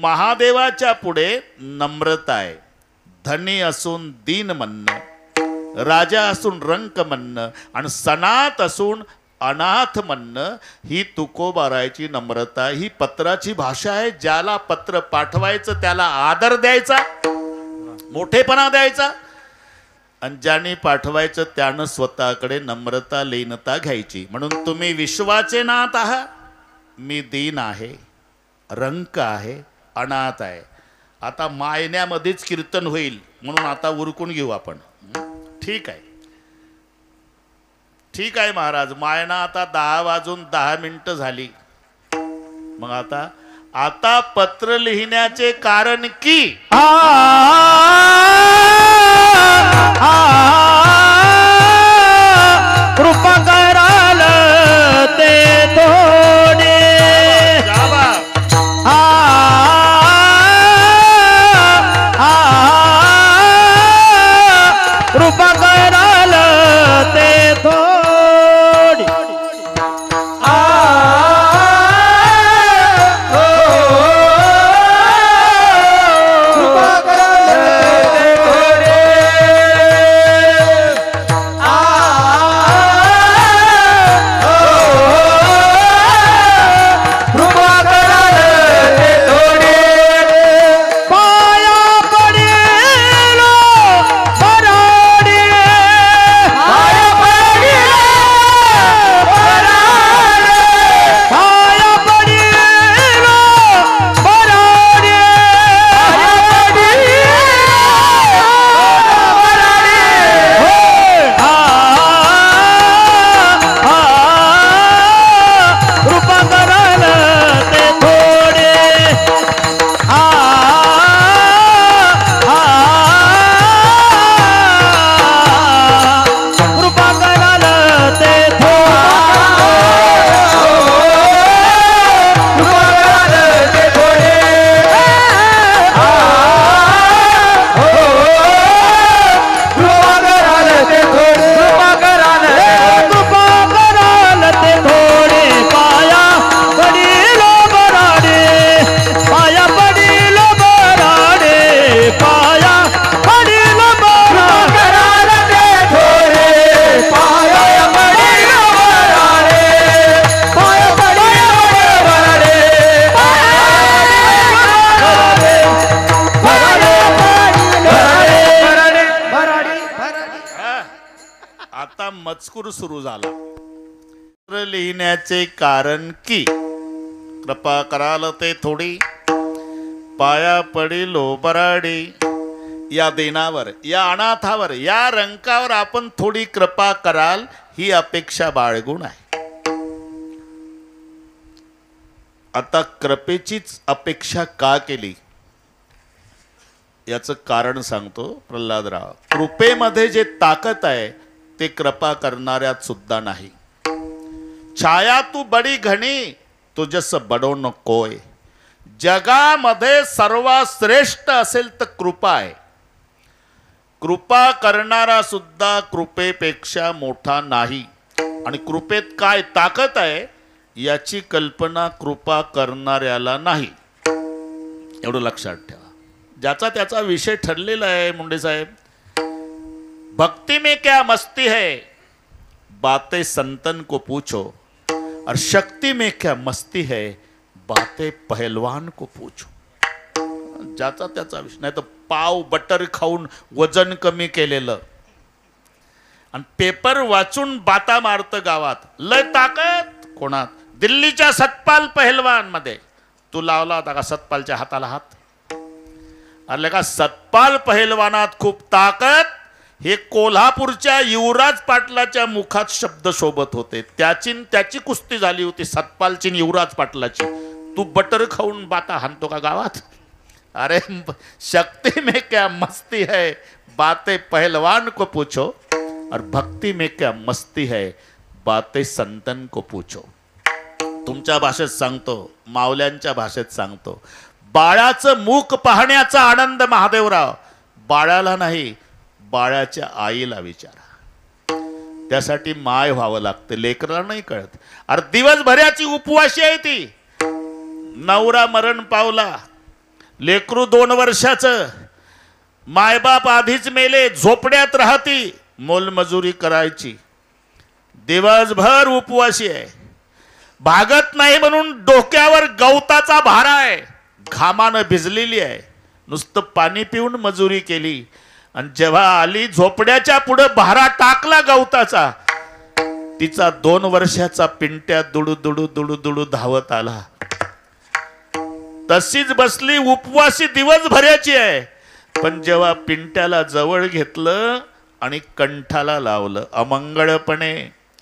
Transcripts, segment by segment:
महादेवाच्या पुढे नम्रता आहे. धनी असून दीन म्हणणं, राजा असून रंक म्हणणं आणि सनात असून अनाथ म्हणणं ही तुकोबारायची नम्रता. ही पत्राची भाषा आहे. ज्याला पत्र पाठवायचं त्याला आदर द्यायचा, मोठेपणा द्यायचा, आणि ज्याने पाठवायचं त्यानं स्वतःकडे नम्रता लीनता घ्यायची. म्हणून तुम्ही विश्वाचे नाथ आहात, मी दीन आहे, रंक आहे, अनाथ आहे. आता मायण्यामध्येच कीर्तन होईल म्हणून आता उरकून घेऊ आपण. ठीक आहे, ठीक आहे महाराज. मायना आता 10:10 झाली. मग आता पत्र लिहिण्याचे कारण की कृपा कराल ते थोडे, कृपा कराल ते थोडे. मजकूर सुरू झाला. पत्र लिहिण्याचे कारण की कृपा कराल ते थोडी, पाया पडिलो बराडी. या देनावर, या अनाथावर, या रंकावर आपण थोडी कृपा कराल ही अपेक्षा बाळगून आहे. आता कृपेचीच अपेक्षा का केली याचं कारण सांगतो प्रल्हादराव. कृपेमध्ये जे ताकद आहे ते कृपा करणाऱ्यात सुद्धा नाही. छाया तू बडी घणी तुझस बडो नकोय. जगामध्ये सर्वात श्रेष्ठ असेल तर कृपा आहे. कृपा करणारा सुद्धा कृपेपेक्षा मोठा नाही. आणि कृपेत काय ताकद आहे याची कल्पना कृपा करणाऱ्याला नाही. एवढं लक्षात ठेवा. ज्याचा त्याचा विषय ठरलेला आहे. मुंडे साहेब, भक्ति में क्या मस्ती है बातें संतन को पूछो, और शक्ति में क्या मस्ती है बातें पहलवान को पूछो. ज्याचा त्याचा विषय. नाही तर पाव बटर खाऊन वजन कमी केलेलं आणि पेपर वाचून बाता मारत गावात. लय ताकद कोणात? दिल्लीच्या सतपाल पहलवान मध्ये. तू लावला होता का सतपालच्या हाताला हात? अरे का सतपाल पहलवानात खूप ताकद. हे कोल्हापूरच्या युवराज पाटलाच्या मुखात शब्द शोभत होते. त्याची कुस्ती झाली होती सतपालची युवराज पाटलाची. तू बटर खाऊन बाता हाणतो का गावात? अरे शक्ति में क्या मस्ती है बातें पहलवान को पूछो, और भक्ति में क्या मस्ती है बातें संतन को पूछो. तुमच्या भाषेत सांगतो, मावल्यांच्या भाषेत सांगतो. बाळाचं मुख पाहण्याचा आनंद महादेवराव बाळाला नाही, बाळाच्या आईला विचारा. त्यासाठी माय व्हावं लागतं. लेकराला नाही कळत. अरे दिवसभराची उपवाशी आहे ती. नवरा मरण पावला, लेकरू 2 वर्षाचं, मायबाप आधीच मेले, झोपड्यात राहती, मोलमजुरी करायची, दिवसभर उपवासी आहे, भागत नाही म्हणून डोक्यावर गवताचा भारा आहे, घामानं भिजलेली आहे, नुसतं पाणी पिऊन मजुरी केली, आणि जेव्हा आली झोपड्याच्या पुढे भारा टाकला गवताचा, तिचा 2 वर्षाचा पिंट्या दुडू दुडू दुडू दुडू धावत आला. तशीच बसली, उपवासी दिवसभराची आहे, पण जेव्हा पिंट्याला जवळ घेतलं आणि कंठाला लावलं, अमंगळपणे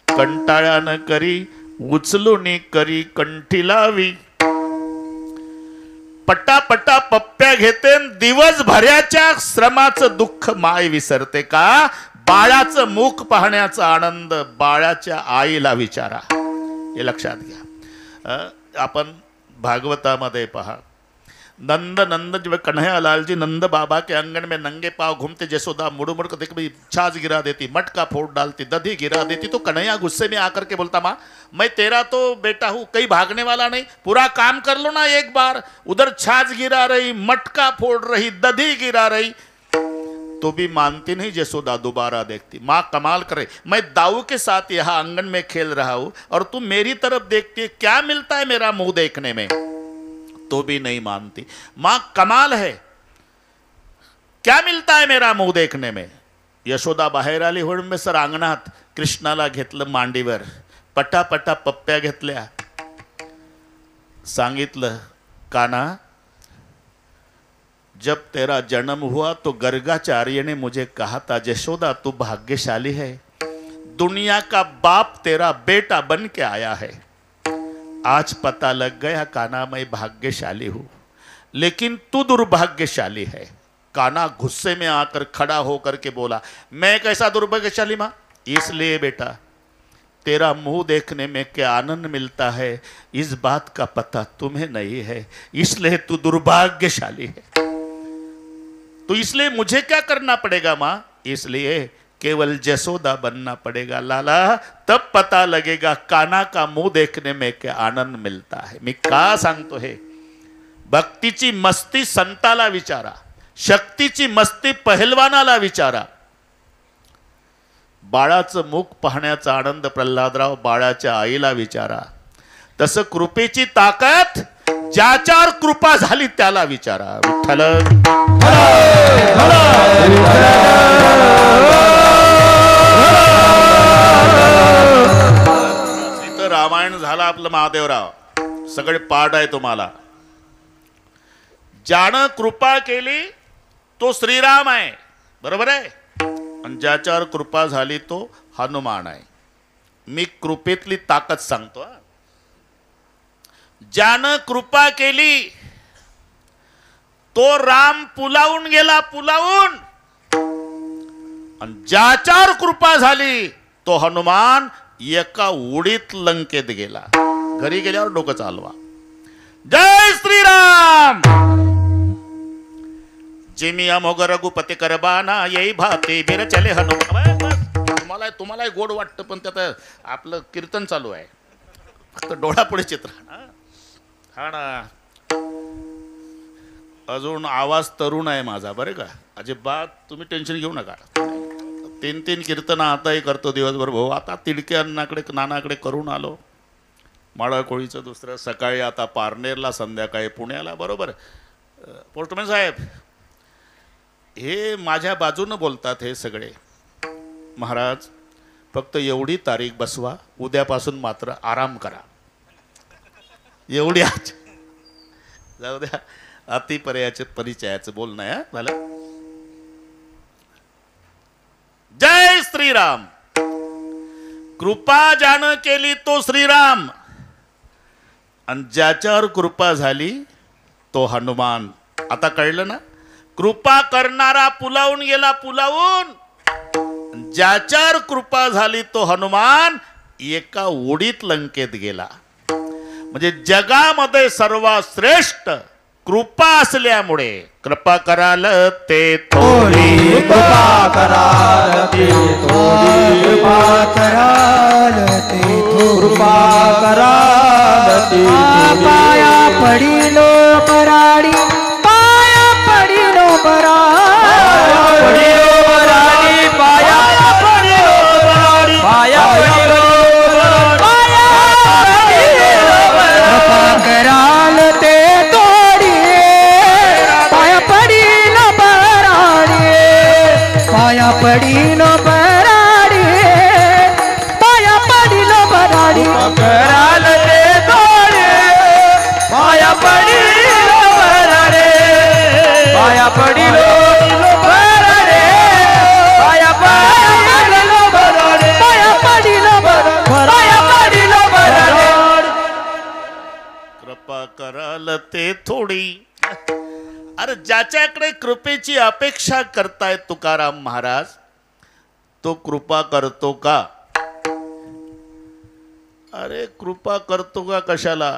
कंटाळ्यानं करी, उचलून करी कंठी लावी, पटापटा पप्प्या घेते, दिवसभराच्या श्रमाचं दुःख माय विसरते का? बाळाचं मुख पाहण्याचा आनंद बाळाच्या आईला विचारा. हे लक्षात घ्या. आपण भागवतामध्ये पहा, नंद नंद जब कन्हैया लाल जी नंद बाबा के आंगन में नंगे पांव घूमते, जसोदा मुड़ मुड़ कर देख भाई छाछ गिरा देती, मटका फोड़ डालती, दधी गिरा देती, तो कन्हैया गुस्से में आकर के बोलता, माँ मैं तेरा तो बेटा हूँ, कहीं भागने वाला नहीं, पूरा काम कर लो ना एक बार, उधर छाछ गिरा रही, मटका फोड़ रही, दधी गिरा रही, तो भी मानती नहीं जसोदा, दोबारा देखती. माँ कमाल करे, मैं दाऊ के साथ यहाँ आंगन में खेल रहा हूँ और तू मेरी तरफ देखती है, क्या मिलता है मेरा मुंह देखने में? तो भी नहीं मानती. मां कमाल है, क्या मिलता है मेरा मुंह देखने में? यशोदा बाहेर आली, होळंबे सर अंगणात कृष्णाला घेतलं मांडीवर, पटापटा पप्प्या घेतल्या, सांगितलं, काना जब तेरा जन्म हुआ तो गर्गाचार्य ने मुझे कहा था, यशोदा तू भाग्यशाली है, दुनिया का बाप तेरा बेटा बन के आया है. आज पता लग गया काना मैं भाग्यशाली हूं, लेकिन तू दुर्भाग्यशाली है. काना गुस्से में आकर खड़ा होकर के बोला, मैं कैसा दुर्भाग्यशाली मां? इसलिए बेटा तेरा मुंह देखने में क्या आनंद मिलता है इस बात का पता तुम्हें नहीं है, इसलिए तू दुर्भाग्यशाली है. तो इसलिए मुझे क्या करना पड़ेगा मां? इसलिए केवल जसोदा बनना पड़ेगा लाला, तब पता लगेगा काना का मुंह देखने में क्या आनंद मिलता है. मी का सांगतो हे? भक्तीची मस्ती संताला विचारा, शक्तीची मस्ती पहलवानाला विचारा. बाळाचं मुख पाहण्याचा आनंद प्रल्हादराव बाळाच्या आईला विचारा. तसं कृपेची ताकद ज्याच्यावर कृपा झाली त्याला विचारा. विठ्ठल रामायण झालं आपलं महादेवराव, सगळे पाठ आहे तुम्हाला. ज्यानं कृपा केली तो श्रीराम आहे, बरोबर आहे, आणि ज्याच्यावर कृपा झाली तो हनुमान आहे. मी कृपेतली ताकद सांगतो. ज्यानं कृपा केली तो राम पुलावून गेला, पुलावून, आणि ज्याच्यावर कृपा झाली तो हनुमान एका उडीत लंकेत गेला. घरी गेल्यावर डोकं चालवा. जय श्रीराम. जिमी अमोघ रघुपती करबाना येई भाते बिर चले हनुमान. तुम्हाला गोड वाटतं, पण त्यात आपलं कीर्तन चालू आहे, फक्त डोळापुढे चित्र. हा ना, अजून आवाज तरुण आहे माझा, बरं का, अजिबात तुम्ही टेन्शन घेऊ नका. 3 कीर्तन आताही करतो दिवसभर भाऊ. आता तिडके अण्णाकडे नानाकडे करून आलो, माळाकोळीचं दुसरं, सकाळी आता पारनेरला, संध्याकाळी पुण्याला, बरोबर. पोस्टमॅन साहेब हे माझ्या बाजूनं बोलतात हे सगळे. महाराज फक्त एवढी तारीख बसवा, उद्यापासून मात्र आराम करा, एवढी आज जाऊ द्या. अतिपर्याचे परिचयाचं बोलणं आहे झालं. जय श्रीराम. कृपा ज्यानं केली तो श्रीराम, आणि ज्याच्यावर कृपा झाली तो हनुमान. आता कळलं ना? कृपा करणारा पुलावून गेला, पुलावून, ज्याच्यावर कृपा झाली तो हनुमान एका उडीत लंकेत गेला. म्हणजे जगामध्ये सर्वात श्रेष्ठ कृपा असल्यामुळे कृपा कराल ते थोडी, कृपा कराल ते थोडी, कृपा कराल ते थोडी, कृपा कराल ते थोडी. पाया पडिलो पराडी अरे ज्याच्याकडे कृपेची अपेक्षा करतायत तुकाराम महाराज, तो कृपा करतो का? अरे कृपा करतो का कशाला?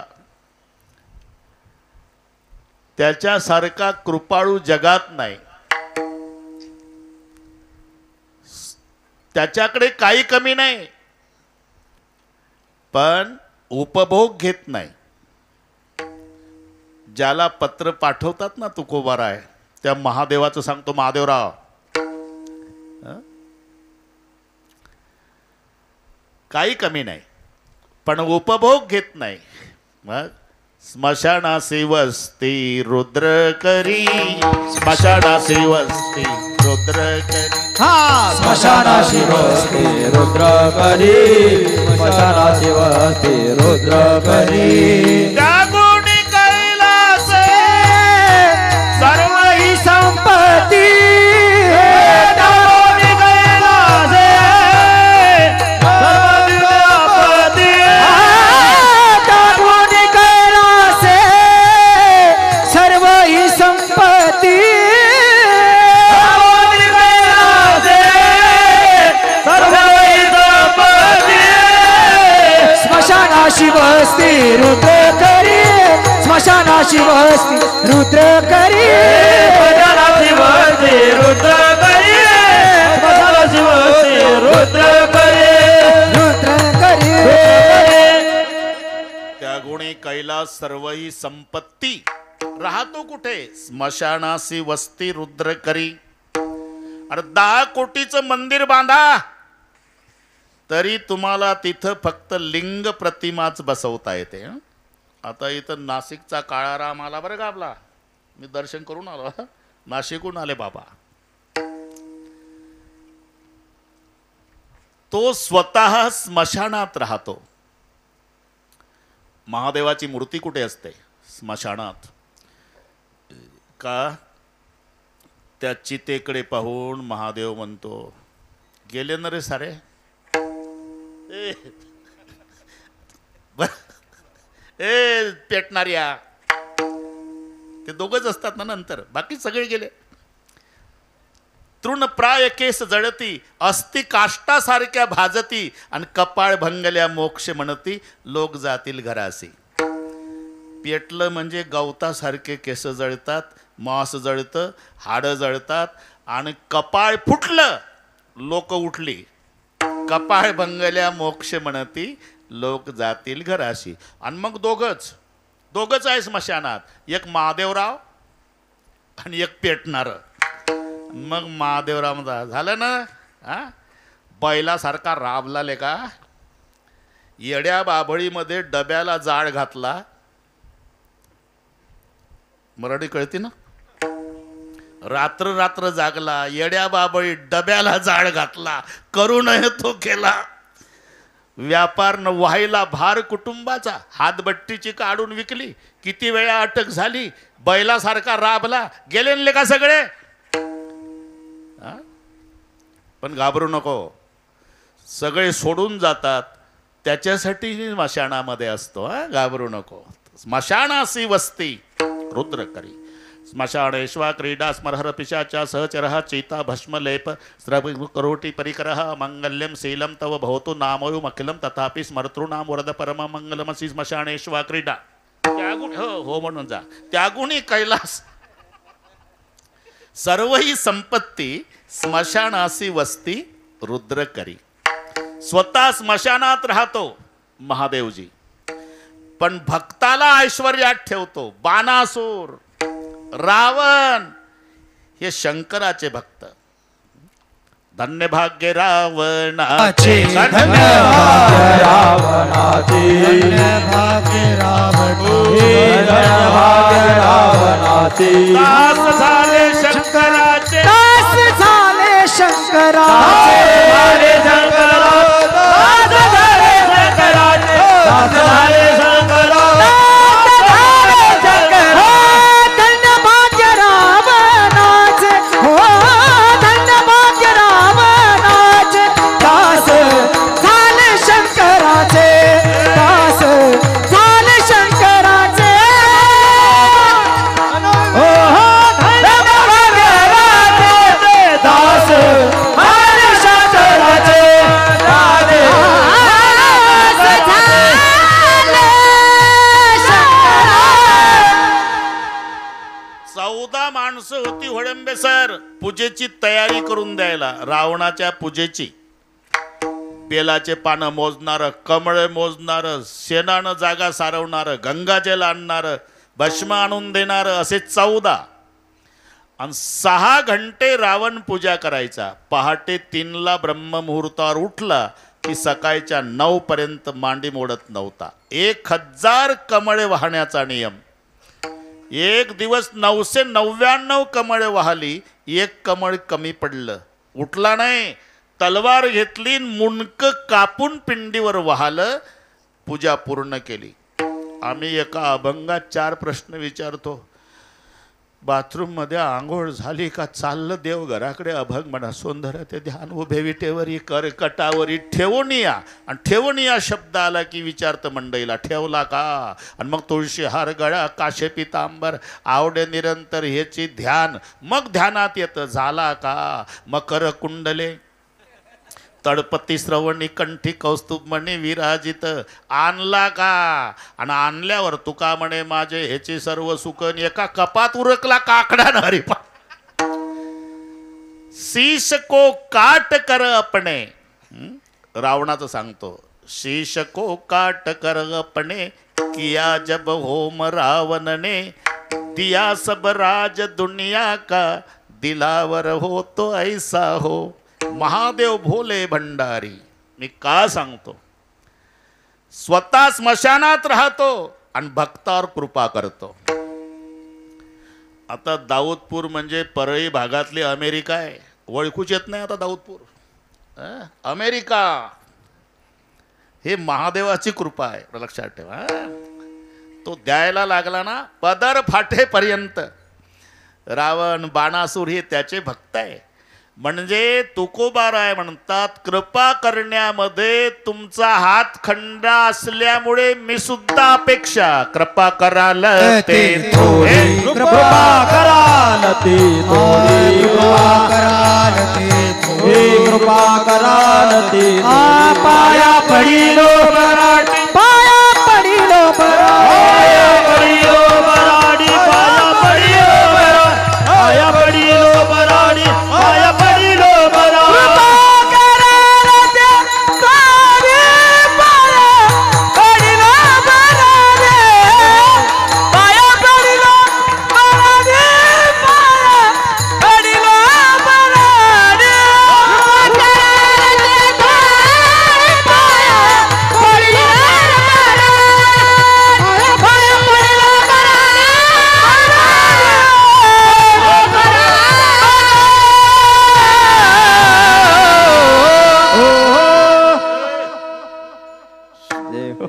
त्याच्यासारखा कृपाळू जगात नाही. त्याच्याकडे काही कमी नाही, पण उपभोग घेत नाही. ज्याला पत्र पाठवतात ना तुकोबाराय, त्या महादेवाचं सांगतो महादेवराव, काही कमी नाही पण उपभोग घेत नाही. मग स्मशानासी वस्ती रुद्र करी, स्मशानासी वस्ती रुद्र करी, स्मशानाशी वस्ती रुद्र करी, स्मशानाशी वस्ती रुद्र करी. त्यागुणी कैलास सर्व ही संपत्ती, त्यागुणी कैलास सर्व ही संपत्ती, स्मशानाशी वस्ती रुद्र करी, स्मशानाशी वस्ती रुद्र करी, स्मशानाशी वस्ती रुद्र करी, स्मशानाशी वस्ती रुद्र करी, रुद्र करी. त्यागुणी कैलास सर्व ही संपत्ती राहतो कुठे? स्मशानासी वस्ती रुद्र करी. अरे 10 कोटीचं मंदिर बांधा तरी तुम्हाला तिथं फक्त लिंग प्रतिमाच बसवता येते. आता इथं नाशिकचा काळाराम आला बरं का आपला, मी दर्शन करून आलो, नाशिकहून आले बाबा. तो स्वतः स्मशानात राहतो. महादेवाची मूर्ती कुठे असते? स्मशानात. का? त्या चितेकडे पाहून महादेव म्हणतो, गेले ना रे सारे. ए पेटणाऱ्या, ते दोघच असतात ना नंतर, बाकी सगळे गेले. तृणप्राय केस जळती, अस्ति काष्टासारख्या भाजती, आणि कपाळ भंगल्या मोक्ष म्हणती, लोक जातील घरासी. पेटलं म्हणजे गवतासारखे केस जळतात, मांस जळतं, हाडं जळतात, आणि कपाळ फुटलं लोक उठली. कपाळ भंगल्या मोक्ष म्हणती, लोक जातील घराशी. आणि मग दोघच आहे स्मशानात, एक महादेवराव आणि एक पेटणार. मग महादेवराव झालं ना, बैलासारखा राबला लेका, येड्या बाभळीमध्ये डब्याला जाळ घातला. मराठी कळते ना? रात्र रात्र जागला, येड्या बाबळी डब्याला जाळ घातला, करू नये तो केला. व्यापार न व्हायला भार कुटुंबाचा, हातबट्टीची काढून विकली, किती वेळा अटक झाली, बैलासारखा राबला, गेले का सगळे. पण घाबरू नको, सगळे सोडून जातात, त्याच्यासाठी स्मशानामध्ये असतो. घाबरू नको. स्मशानासी वस्ती रुद्र करी, स्मशानेश्वा क्रीडा स्मरहर पिशाचा सहचरः चीता भस्मलेप करोटी परिकरः मंगल्यम शीलम तव भवतु नामोयम अखिलम तथापि स्मर्तॄणाम वरद परम मंगलमसी स्मशानेश्वा क्रीडा. त्यागुणी हो म्हणून जा. त्यागुणी कैलास सर्व ही संपत्ती, स्मशानासी वस्ती रुद्र करी. स्वतः स्मशानात राहतो महादेवजी, पण भक्ताला ऐश्वर्यात ठेवतो. बाणासूर, रावण हे शंकराचे भक्त. धन्य भाग्य रावणाचे, धन्य भाग्य रावणाचे, धन्य भाग्य रावणाचे, धन्य भाग्य रावणाचे. दास झाले शंकराचे, दास झाले शंकराचे, झाले शंकराचे, दास झाले शंकराचे, दास झाले शंकराचे, दास झाले शंकराचे. धन्य भाग्य रावणाचे, हो धन्य भाग्य रावणाचे. दास झाले शंकराचे, दास झाले शंकराचे, हो 14 माणसं होती होळंबे सर पूजेची तयारी करून द्यायला, रावणाच्या पूजेची. बेलाचे पानं मोजणार, कमळे मोजणार, शेणानं जागा सारवणार, गंगाजल आणणार, भस्म आणून देणार, असे 14. आणि 6 घंटे रावण पूजा करायचा. पहाटे 3ला ब्रह्ममुहूर्तावर उठला की सकाळच्या 9 पर्यंत मांडी मोडत नव्हता. 1000 कमळे वाहण्याचा नियम. एक दिवस 999 कमळे वाहली, 1 कमळ कमी पडलं, उठला नाही. तलवार घेतली, मुंडक कापून पिंडीवर वाहलं, पूजा पूर्ण केली. आम्ही एका अभंगात 4 प्रश्न विचारतो. बाथरूम मध्ये आंघोळ झाली का चाललं देवघराकडे, अभंग म्हणा. सोंदर ते ध्यान उभे विटेवरी करकटावरी ठेवून या. आणि ठेवून या शब्द आला की विचारतं मंडईला, ठेवला का? आणि मग तुळशी हार गळा, काशे पितांबर, आवडे निरंतर ह्याची ध्यान. मग ध्यानात येतं झाला का? मकर कुंडले तडपती श्रवणी कंठी कौस्तुभमणी विराजित, आणला का? आणि आणल्यावर तुका म्हणे माझे ह्याची सर्व सुकन, एका कपात उरकला काकडा हरिपा. शीश को काट कर अपने, रावणाचं सांगतो, शीश को काट कर अपने, किया जब होम रावण ने, दिया सब राज दुनिया का, दिलावर हो तो ऐसा हो. महादेव भोले भंडारी. मी का सांगतो? स्वतः स्मशानात राहतो आणि भक्तावर कृपा करतो. आता दाऊदपूर म्हणजे परळी भागातली अमेरिका आहे. ओळखूच येत नाही आता दाऊदपूर, अमेरिका. हे महादेवाची कृपा आहे, लक्षात ठेवा. तो द्यायला लागला ना पदर फाटेपर्यंत. रावण बाणासूर हे त्याचे भक्त आहे. म्हणजे तुकोबाराय म्हणतात, कृपा करण्यामध्ये तुमचा हात खंडा असल्यामुळे मी सुद्धा अपेक्षा, कृपा कराल ते थोडे, कृपा कराल ते थोडे, कृपा कराल ते थोडे, कृपा कराल ते. पाया पडिलो बराडी, पाया पडिलो बराडी, पाया पडिलो बराडी, पाया पडिलो बराडी, पाया पडिलो बराडी.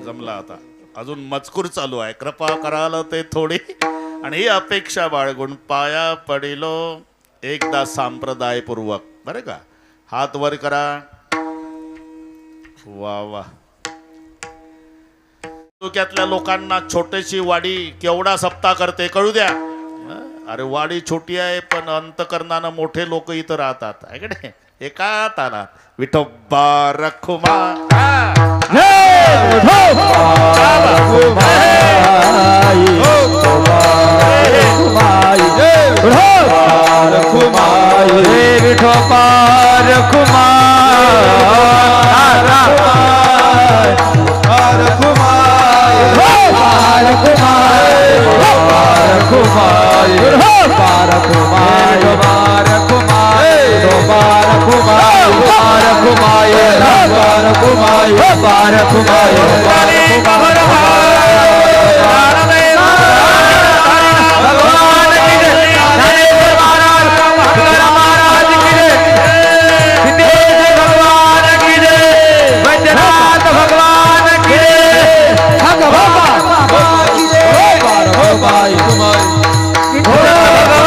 जमला. आता अजून मजकूर चालू आहे. कृपा कराल ते थोडी आणि ही अपेक्षा बाळगून पाया पडिलो. एकदा संप्रदायपूर्वक, बरं का, हात वर करा. वा वा. तालुक्यातल्या लोकांना छोटीशी वाडी केवढा सप्ताह करते कळू द्या. अरे वाडी छोटी आहे पण अंतकरणानं मोठे लोक इथं राहतात, आहे का नाही? एका तालात विठोबा रखुमा, भगवान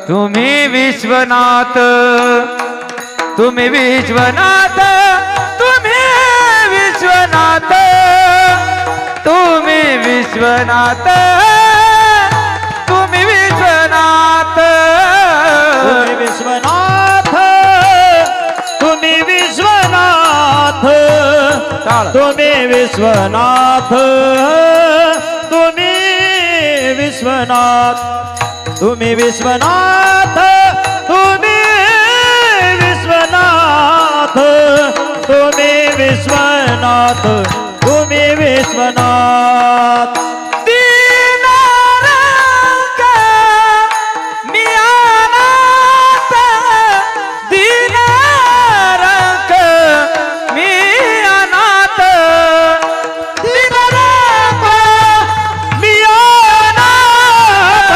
तुम्ही विश्वनाथ, तुम्ही विश्वनाथ, तुम्ही विश्वनाथ, तुम्ही विश्वनाथ, तुम्ही विश्वनाथ, तुम्ही विश्वनाथ, तुम्ही विश्वनाथ, तुम्ही विश्वनाथ, तुम्ही विश्वनाथ, तुम्ही विश्वनाथ, तुम्ही विश्वनाथ, तुम्ही विश्वनाथ, तुम्ही विश्वनाथ. दीनारंग मी अनाथ, दीनारंग मी अनाथ, दीनारंग मी अनाथ,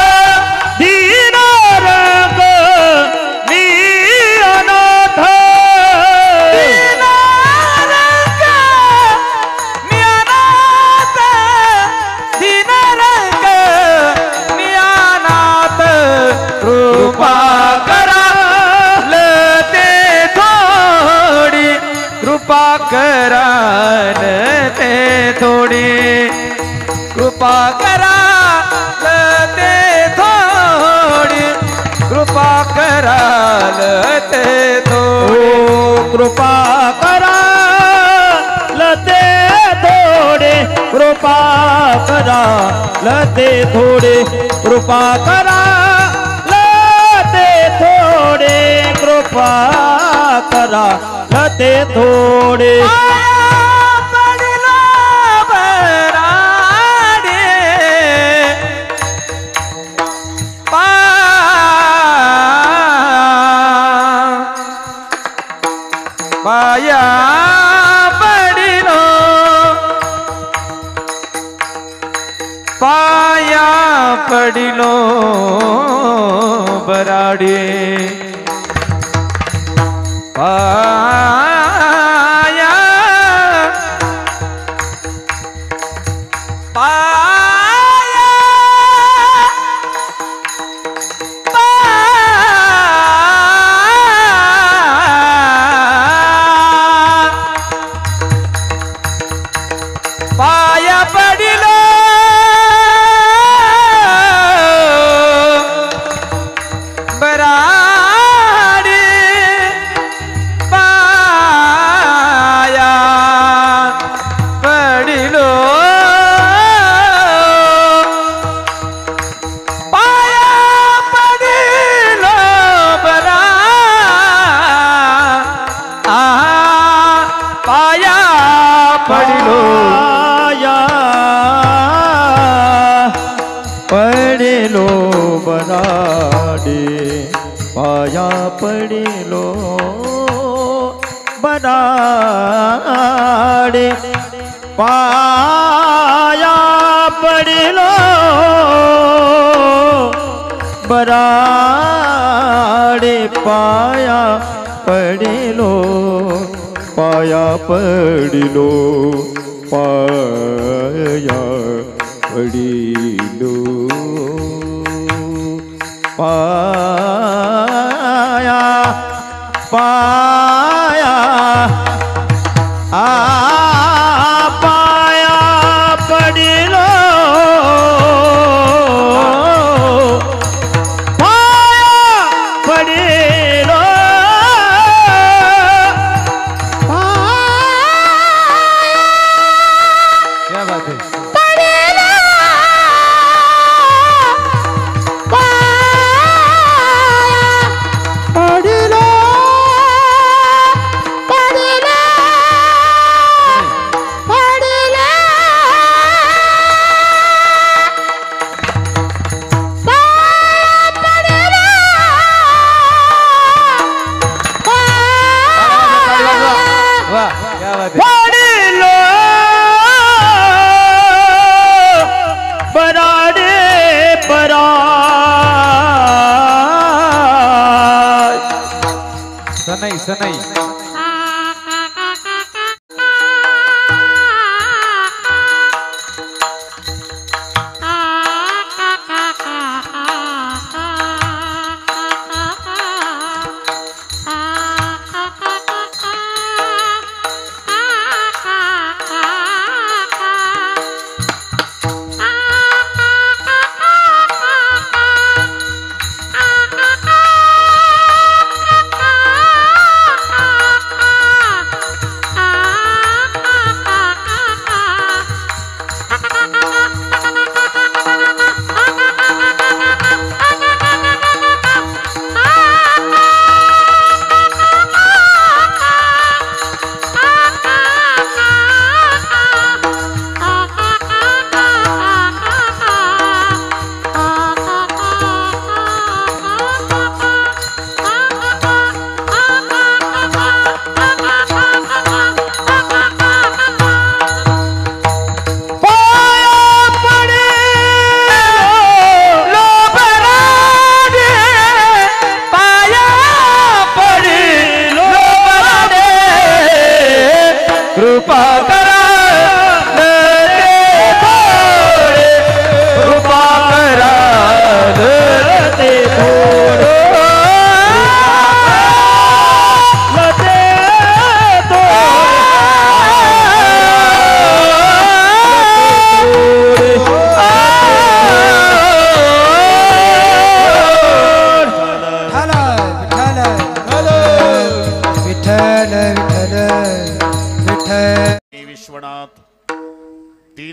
दीनारंग मी अनाथ, दीनारंग मी अनाथ, दीनारंग मी अनाथ. कृपा करा लते थोडी, कृपा करा लते थोडी, कृपा करा लते थोडी, कृपा करा लते थोडी. कृपा करा लते थोडे, कृपा करा लते थोडे, कृपा करा लते थोडे, कृपा करा लते थोडे. पडलो बराडे, पाया पडिलो, पाया पडिलो बराडे, पाया पाया पाया पडिलो बराडी, पाया पडिलो, पाया पडिलो बरा, पाया पडिलो, पडिलो बनाडे, पाया पडिलो बनाडे, पाया पडिलो बराडे, पाया पडिलो, पाया पडिलो, पाया पडिलो, पाया पाया पाया पडिलो, पाया पडिलो, क्या बात है. पडिलो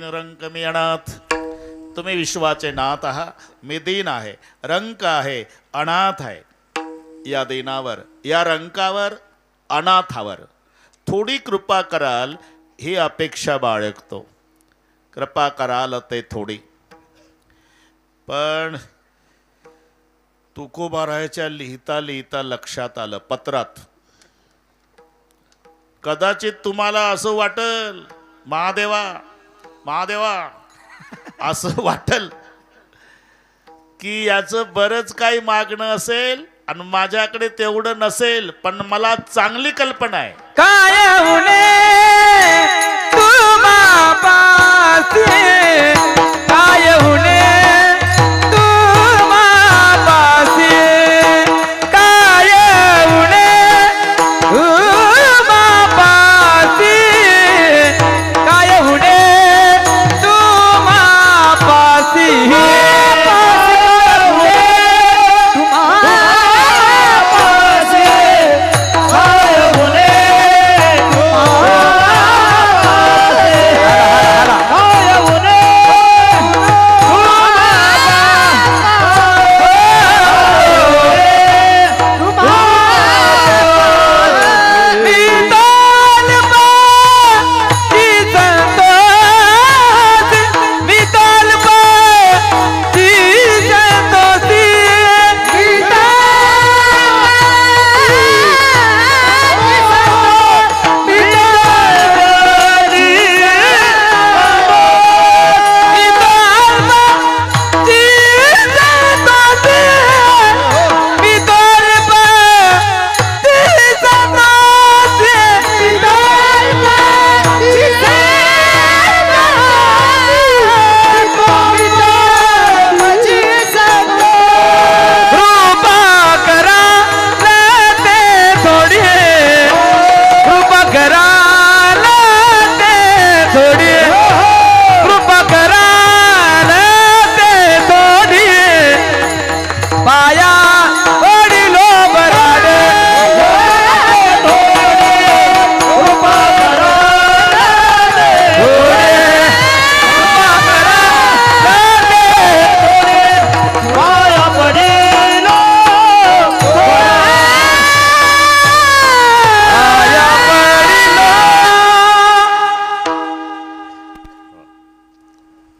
रंक मी अनाथ. तुम्ही विश्वाचे नाथ आहात. मी दीन आहे, रंक आहे, अनाथ आहे. या दीनावर, या रंकावर, अनाथावर थोडी कृपा कराल ही अपेक्षा बाळगतो. कृपा कराल ते थोडी. पण तुकोबारायच्या लिहिता लिहिता लक्षात आलं पत्रात, कदाचित तुम्हाला असं वाटल, महादेवा महादेवा असं वाटल की याचं बरंच काही मागणं असेल आणि माझ्याकडे तेवढं नसेल. पण मला चांगली कल्पना आहे. काय उणे तुम्हा पासी, काय उणे तुम्हा पासी, काय उणे तुम्हा पासी, काय उणे तुम्हा पासी.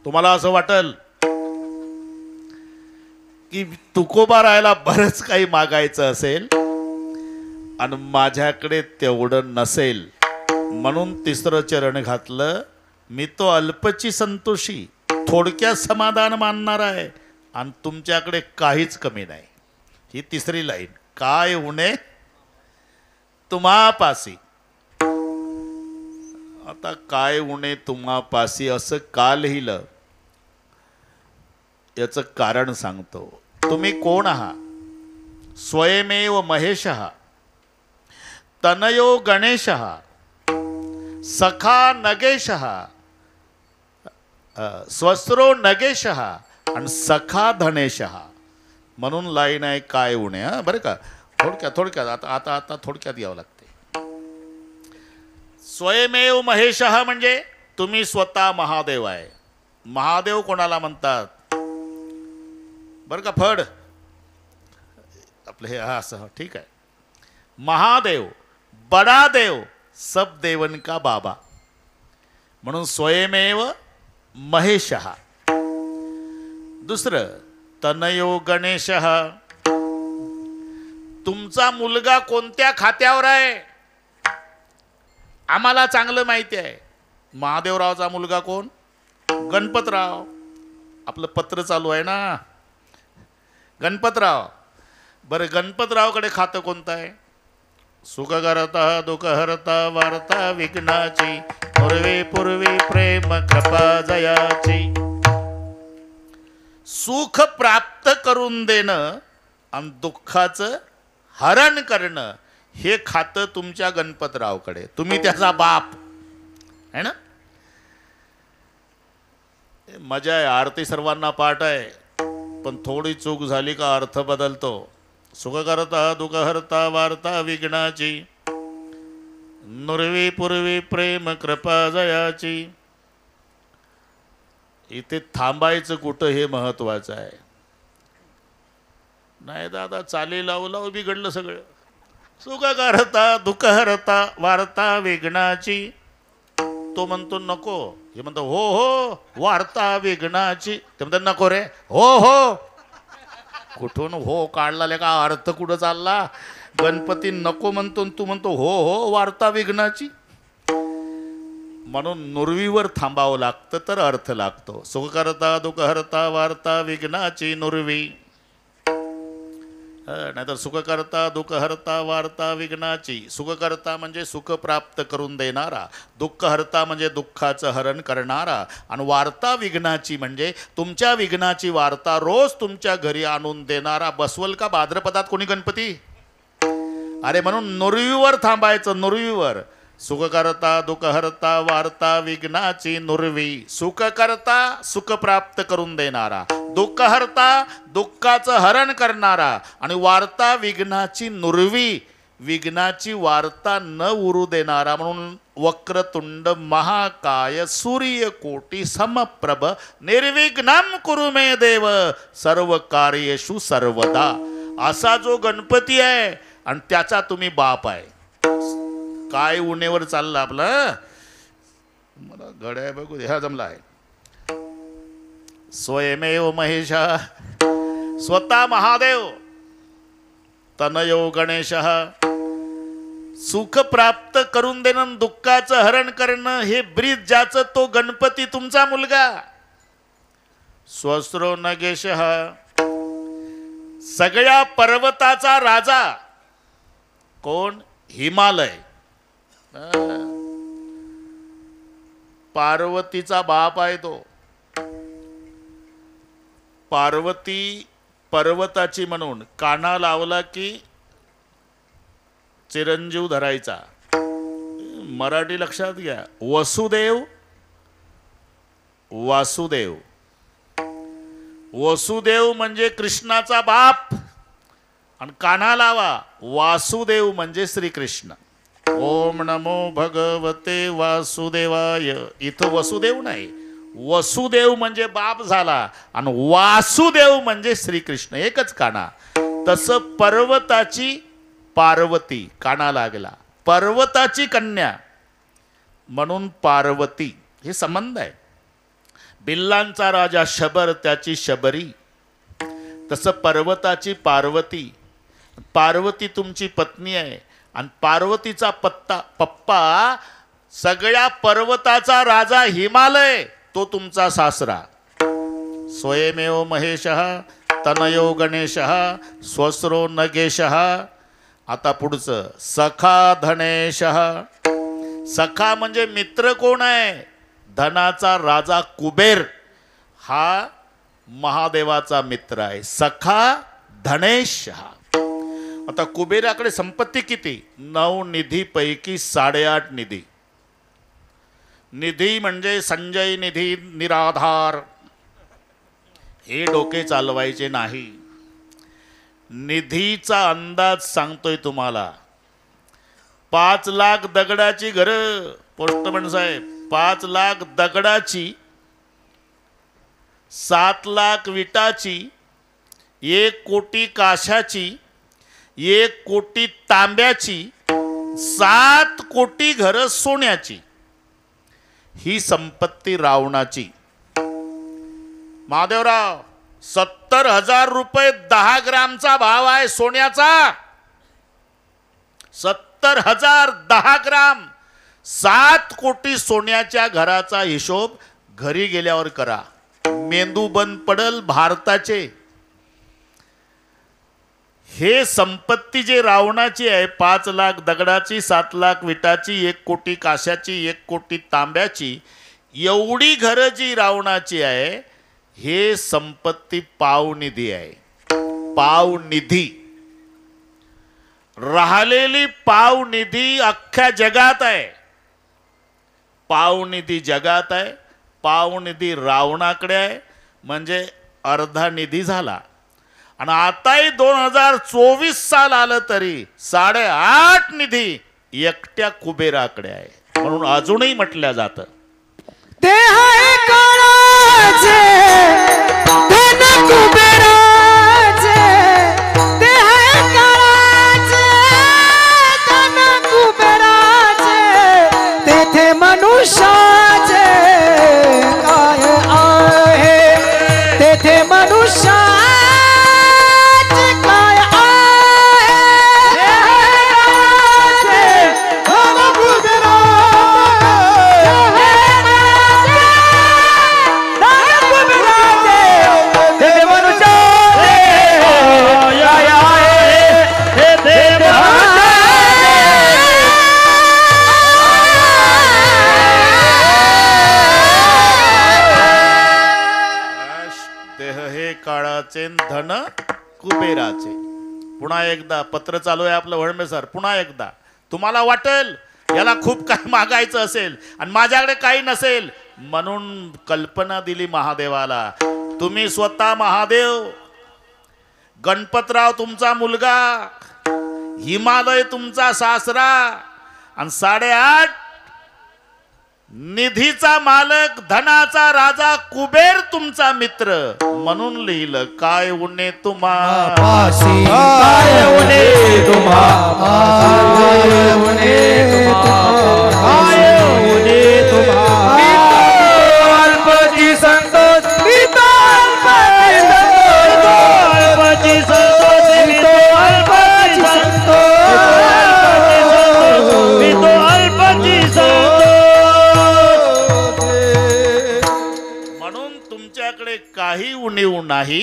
तुम्हाला असं वाटल की तुकोबा राहायला बरंच काही मागायचं असेल आणि माझ्याकडे तेवढं नसेल, म्हणून तिसरं चरण घातलं. मी तो अल्पची संतोषी, थोडक्यात समाधान मानणार आहे आणि तुमच्याकडे काहीच कमी नाही. ही तिसरी लाईन. काय उणे तुम्हापासी. आता काय उणे तुम्हापासी असं का लिहिलं याचं कारण सांगतो. तुम्ही कोण आहात? स्वयमेव महेशः, तनयो गणेशः, सखा नगेशः, स्वस्रो नगेशः आणि सखा धनेशः. म्हणून लाईन आहे काय उणे. हा बरं का, थोडक्यात आता आता आता थोडक्यात यावं लागते. स्वयमेव महेशः म्हणजे तुम्ही स्वतः महादेव आहे. महादेव कोणाला म्हणतात बरं का? फड आपलं हे हा असं ठीक आहे. महादेव, बडा देव, सब देवन का बाबा. म्हणून स्वयमेव महेशः. दुसरं तनयो गणेशः. तुमचा मुलगा कोणत्या खात्यावर आहे आम्हाला चांगलं माहिती आहे. महादेवरावचा मुलगा कोण? गणपतराव. आपलं पत्र चालू आहे ना, गणपतराव. बरं, गणपतरावकडे खातं कोणतं आहे? सुखकर्ता दुःखहर्ता वार्ता विघ्नाची, पूर्वी पूर्वी प्रेम कृपा जयाची. सुख प्राप्त करून देणं आणि दुःखाचं हरण करणं हे खातं तुमच्या गणपतरावकडे. तुम्ही त्याचा बाप आहे ना. मजा आहे. आरती सर्वांना पाठ आहे, पण थोडी चूक झाली का अर्थ बदलतो. सुखकर्ता दुःखहर्ता वार्ता विघ्नाची, नुर्वी पूर्वी प्रेम कृपा जयाची. इथे थांबायचं कुठं हे महत्वाचं आहे. नाही दादा चाली लावू लावू बिघडलं सगळं. सुख करता दुःख हरता वार्ता विघ्नाची. तो म्हणतो नको, हे म्हणतो हो हो वार्ता विघ्नाची. ते म्हणतात नको रे, हो हो. कुठून हो काढला का अर्थ कुठं चालला. गणपती नको म्हणतो तू म्हणतो हो हो वार्ता विघ्नाची. म्हणून नुरवीवर थांबावं लागतं तर अर्थ लागतो. सुख करता दुःख हरता वार्ता विघ्नाची नुरवी. नाहीतर सुख करता दुःख हरता वार्ता विघ्नाची. सुख करता म्हणजे सुख प्राप्त करून देणारा, दुःख हरता म्हणजे दुःखाचं हरण करणारा, आणि वार्ता विघ्नाची म्हणजे तुमच्या विघ्नाची वार्ता रोज तुमच्या घरी आणून देणारा. बसवल का भाद्रपदात कोणी गणपती? अरे म्हणून नुरवीवर थांबायचं, नुरवीवर. सुख करता दुःख हरता वार्ता विघ्नाची नुरवी. सुख करता सुख प्राप्त करून देणारा, दुःख हरता दुःखाचं हरण करणारा, आणि वार्ता विघ्नाची नुरवी. विघ्नाची वार्ता न उरू देणारा. म्हणून वक्रतुंड महाकाय सूर्यकोटी समप्रभ निर्विघ्नं कुरु मे देव सर्व कार्येषु सर्वदा. असा जो गणपती आहे आणि त्याचा तुम्ही बाप आहे. काय उन्हेवर चाललं आपलं. मला गड्या बघू दे. हा जमला आहे. स्वयमेव महेश स्वतः महादेव तनयो गणेश. सुख प्राप्त करून देणं दुःखाचं हरण करणं हे ब्रीद ज्याचं तो गणपती तुमचा मुलगा. स्वस्रो नगेश सगळ्या पर्वताचा राजा कोण? हिमालय. पार्वतीचा बाप आहे तो. पार्वती पर्वताची म्हणून काना लावला की चिरंजीव धरायचा. मराठी लक्षात घ्या. वसुदेव वासुदेव. वसुदेव म्हणजे कृष्णाचा बाप आणि काना लावा वासुदेव म्हणजे श्रीकृष्ण. ओम नमो भगवते वासुदेवाय. इथं वसुदेव नाही, वसुदेव म्हणजे बाप झाला आणि वासुदेव म्हणजे श्रीकृष्ण. एकच काना. तसं पर्वताची पार्वती काना लागला. पर्वताची कन्या म्हणून पार्वती. हे संबंध आहे. बिल्लांचा राजा शबर त्याची शबरी. तसं पर्वताची पार्वती. पार्वती तुमची पत्नी आहे आणि पार्वतीचा पप्पा सगळ्या पर्वताचा राजा हिमालय तो तुमचा सासरा. स्वयमेव महेश तनयो गणेश स्वस्रो नगेश. आता पुढचं सखा धनेश. सखा म्हणजे मित्र कोण आहे? धनाचा राजा कुबेर हा महादेवाचा मित्र आहे. सखा धनेश. आता कुबेराकडे संपत्ती किती? 9 निधीपैकी 8.5 निधी. निधी म्हणजे संजय निधी निराधार हे डोके चालवायचे नाही. निधीचा अंदाज सांगतोय तुम्हाला. 5 लाख दगडाची घरं. पोस्टमन साहेब 5 लाख दगडाची, 7 लाख विटाची, 1 कोटी काशाची, 1 कोटी तांब्याची, 7 कोटी घरं सोन्याची. ही संपत्ती रावणाची. महादेवराव 70,000 रुपये 10 ग्रामचा भाव आहे सोन्याचा. 70,000 10 ग्राम. 7 कोटी सोन्याच्या घराचा हिशोब घरी गेल्यावर करा. मेंदू बंद पडल भारताचे. हे संपत्ती जे रावणाची आहे 5 लाख दगडाची, 7 लाख विटाची, 1 कोटी काशाची, 1 कोटी तांब्याची, एवढी घरं जी रावणाची आहे हे संपत्ती पावनिधी आहे. पावनिधी. राहिलेली पावनिधी अख्ख्या जगात आहे. पावनिधी जगात आहे. पावनिधी रावणाकडे आहे. म्हणजे अर्धा निधी झाला. आणि आताही 2024 साल आलं तरी 8.5 निधी एकट्या कुबेराकडे आहे. म्हणून अजूनही म्हटलं जातं देह काळा धन कुबेराचे ते आहे काळाचे धन कुबेराचे तेथे मनुष्याचे काय आहे तेथे मनुष्याचे काय आहे धन देह हे काळाचे धन कुबेराचे. पुन्हा एकदा पत्र चालू आहे आपलं वळमे सर. पुन्हा एकदा तुम्हाला वाटेल याला खूप काही मागायचं असेल आणि माझ्याकडे काही नसेल म्हणून कल्पना दिली महादेवाला. तुम्ही स्वतः महादेव, गणपतराव तुमचा मुलगा, हिमालय तुमचा सासरा आणि 8.5 निधीचा मालक, धनाचा राजा कुबेर तुमचा मित्र म्हणून लिहिलं काय उणे तुम्हा काय उणे तुम्हा काय उणे तुम्हा अल्पची संतोष अल्पची संतोष तुमच्याकडे काही उणीव नाही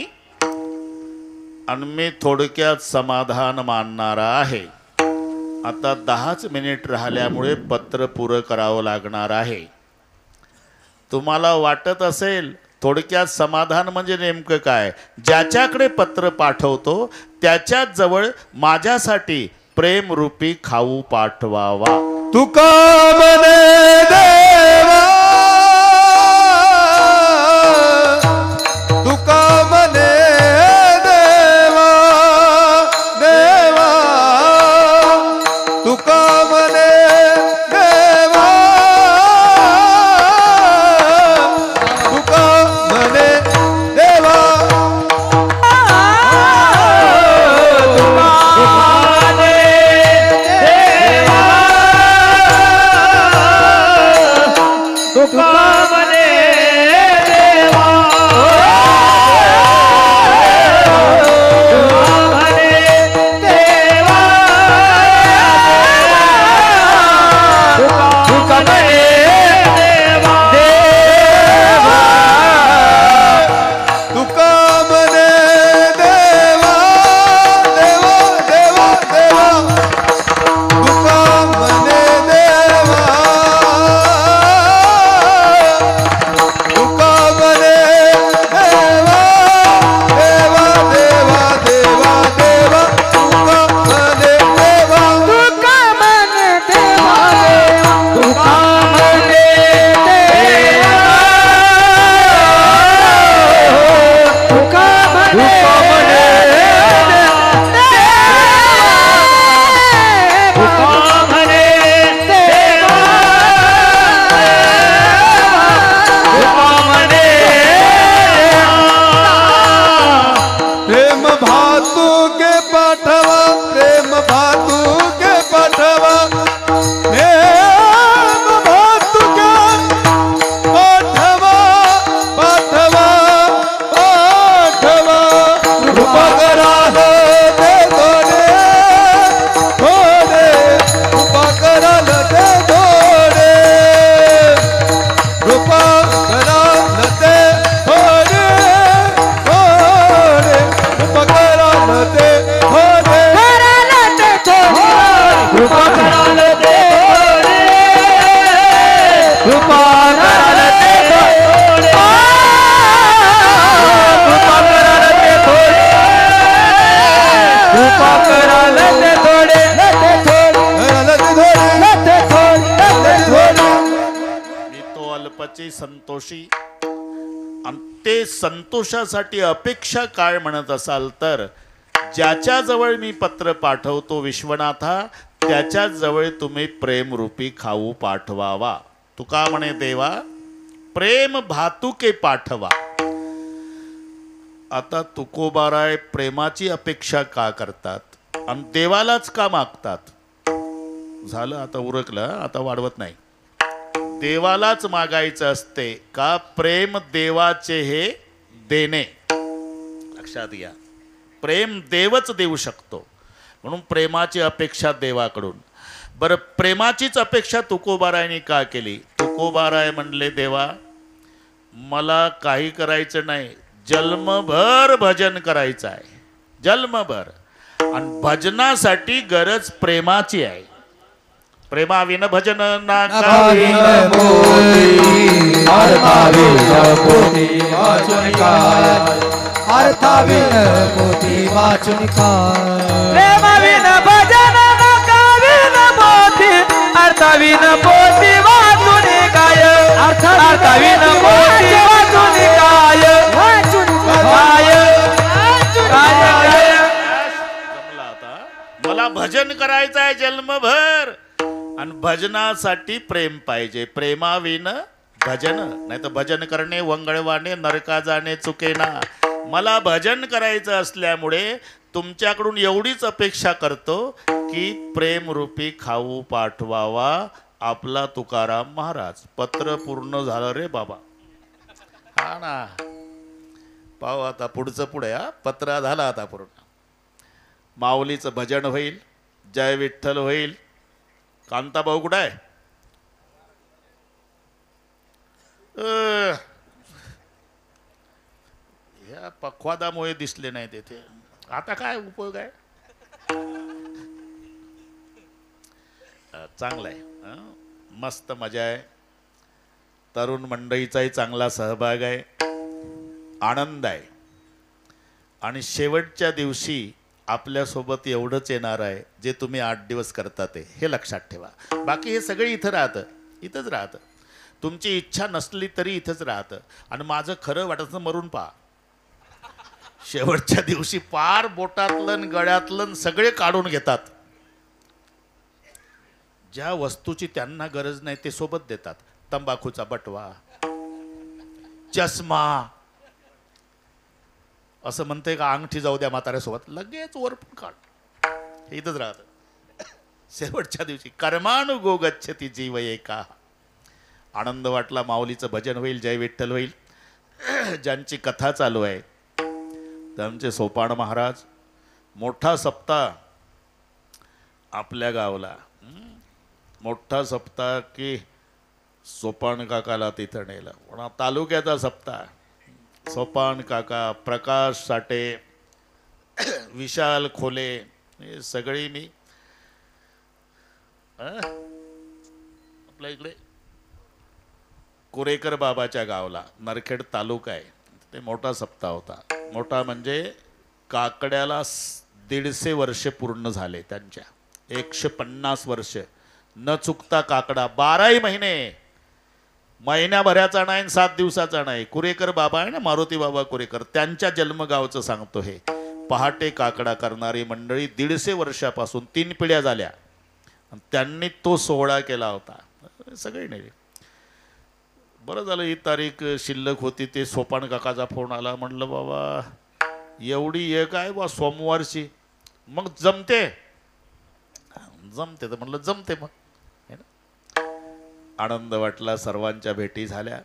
आणि मी थोडक्यात समाधान मानणारा आहे. आता 10च मिनिट राहिल्यामुळे पत्र पुरं करावं लागणार आहे. तुम्हाला वाटत असेल थोडक्यात समाधान म्हणजे नेमकं काय? ज्याच्याकडे पत्र पाठवतो त्याच्याच जवळ माझ्यासाठी प्रेमरूपी खाऊ पाठवावा. तुका मने देवा संतोषी आणि ते संतोषासाठी अपेक्षा काय म्हणत असाल तर ज्याच्या जवळ मी पत्र पाठवतो विश्वनाथा त्याच्या जवळ तुम्ही प्रेमरूपी खाऊ पाठवावा. तुका म्हणे देवा प्रेम भातुके पाठवा. आता तुकोबाराय प्रेमाची अपेक्षा का करतात आणि देवालाच का मागतात? झालं, आता उरकलं, आता वाढवत नाही. देवालाच मागायचं असते का प्रेम देवाचे हे देणे? लक्षात घ्या, प्रेम देवच देऊ शकतो, म्हणून प्रेमाची अपेक्षा देवाकडून. बरं, प्रेमाचीच अपेक्षा तुकोबारायने का केली? तुकोबाराय म्हणले, देवा मला काही करायचं नाही, जन्मभर भजन करायचं आहे, जन्मभर. आणि भजनासाठी गरज प्रेमाची आहे. प्रेमाविन भजन ना काविन मोती अर्थाविन मोती वाचून काय, अर्थाविन मोती वाचून काय. प्रेमाविन भजन ना काविन मोती अर्थाविन मोती वाचून काय, अर्थाविन मोती वाचून काय, जमला आता. मला भजन करायचं आहे जन्मभर आणि भजनासाठी प्रेम पाहिजे. प्रेमाविन भजन, नाही तर भजन करणे वंगळवाने नरका जाणे चुकेना. मला भजन करायचं असल्यामुळे तुमच्याकडून एवढीच अपेक्षा करतो की प्रेमरूपी खाऊ पाठवावा आपला तुकाराम महाराज. पत्र पूर्ण झालं रे बाबा. हा ना, पाहू आता पुढचं पुढे. हा, पत्र झालं आता पूर्ण. माऊलीचं भजन होईल, जय विठ्ठल होईल. कांताभाऊ कुठं आहे? या पखवादामुळे दिसले नाही तेथे. आता काय उपयोग आहे? चांगलं आहे, मस्त मजा आहे. तरुण मंडळीचाही चांगला सहभाग आहे, आनंद आहे. आणि शेवटच्या दिवशी आपल्यासोबत एवढंच येणार आहे जे तुम्ही 8 दिवस करता ते, हे लक्षात ठेवा. बाकी हे सगळे इथं राहतं, इथंच राहतं. तुमची इच्छा नसली तरी इथंच राहतं. आणि माझं खरं वाटतं मरून पहा. शेवटच्या दिवशी पार बोटातलं गळ्यातलं सगळे काढून घेतात. ज्या वस्तूची त्यांना गरज नाही ते सोबत देतात. तंबाखूचा बटवा, चष्मा, असं म्हणते का अंगठी जाऊ द्या म्हाताऱ्यासोबत, लगेच वरपून काढ. हे इथंच राहतं. शेवटच्या दिवशी कर्मानुगो गच्छति जीव एका. आनंद वाटला. माऊलीचं भजन होईल, जय विठ्ठल होईल. ज्यांची कथा चालू आहे त्यांचे सोपान महाराज, मोठा सप्ताह आपल्या गावला. मोठा सप्ताह की सोपान काकाला तिथं नेलं. पण तालुक्याचा सप्ताह. सोपान काका, प्रकाश साठे, विशाल खोले, हे सगळी मी आपल्या इकडे कुरेकर बाबाच्या गावला, नरखेड तालुका आहे, ते मोठा सप्ताह होता. मोठा म्हणजे काकड्याला 150 वर्ष पूर्ण झाले त्यांच्या. 150 वर्ष न चुकता काकडा 12 महिने, महिन्याभराचा नाही, 7 दिवसाचा नाही. कुरेकर बाबा आहे ना, मारुती बाबा कुरेकर, त्यांच्या जन्मगावचं सांगतो हे. पहाटे काकडा करणारी मंडळी 150 वर्षापासून 3 पिढ्या झाल्या. त्यांनी तो सोहळा केला होता. सगळे नाही. बरं झालं ही तारीख शिल्लक होती. ते सोपान काकाचा फोन आला. म्हणलं बाबा एवढी एक आहे बा सोमवारची, मग जमते तर म्हणलं जमते. मग आनंद वाटला. सर्वांच्या भेटी झाल्या.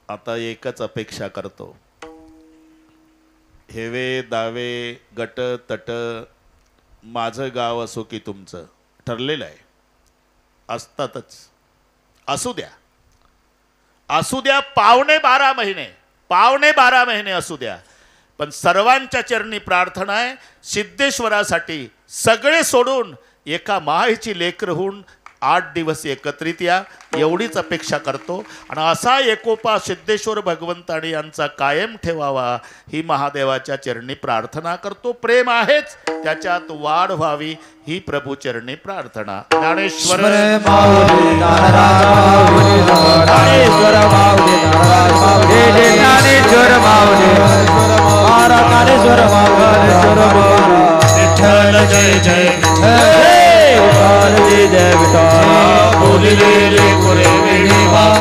आता एकच अपेक्षा करतो, हेवे दावे गट तट, माझं गाव असो की तुमचं, ठरलेलं आहे. असतातच, असू द्या, असू द्या. पावणे 12 महिने असू द्या. पण सर्वांच्या चरणी प्रार्थना आहे, सिद्धेश्वरासाठी सगळे सोडून एका मायेची लेकर होऊन 8 दिवस एकत्रित या, एवढीच अपेक्षा करतो. आणि असा एकोपा सिद्धेश्वर भगवंतानी यांचा कायम ठेवावा ही महादेवाच्या चरणी प्रार्थना करतो. प्रेम आहेच, त्याच्यात वाढ व्हावी ही प्रभू चरणी प्रार्थना. ज्ञानेश्वर जय जय विठ्ठल, जय विठ्ठल, बोलिले रे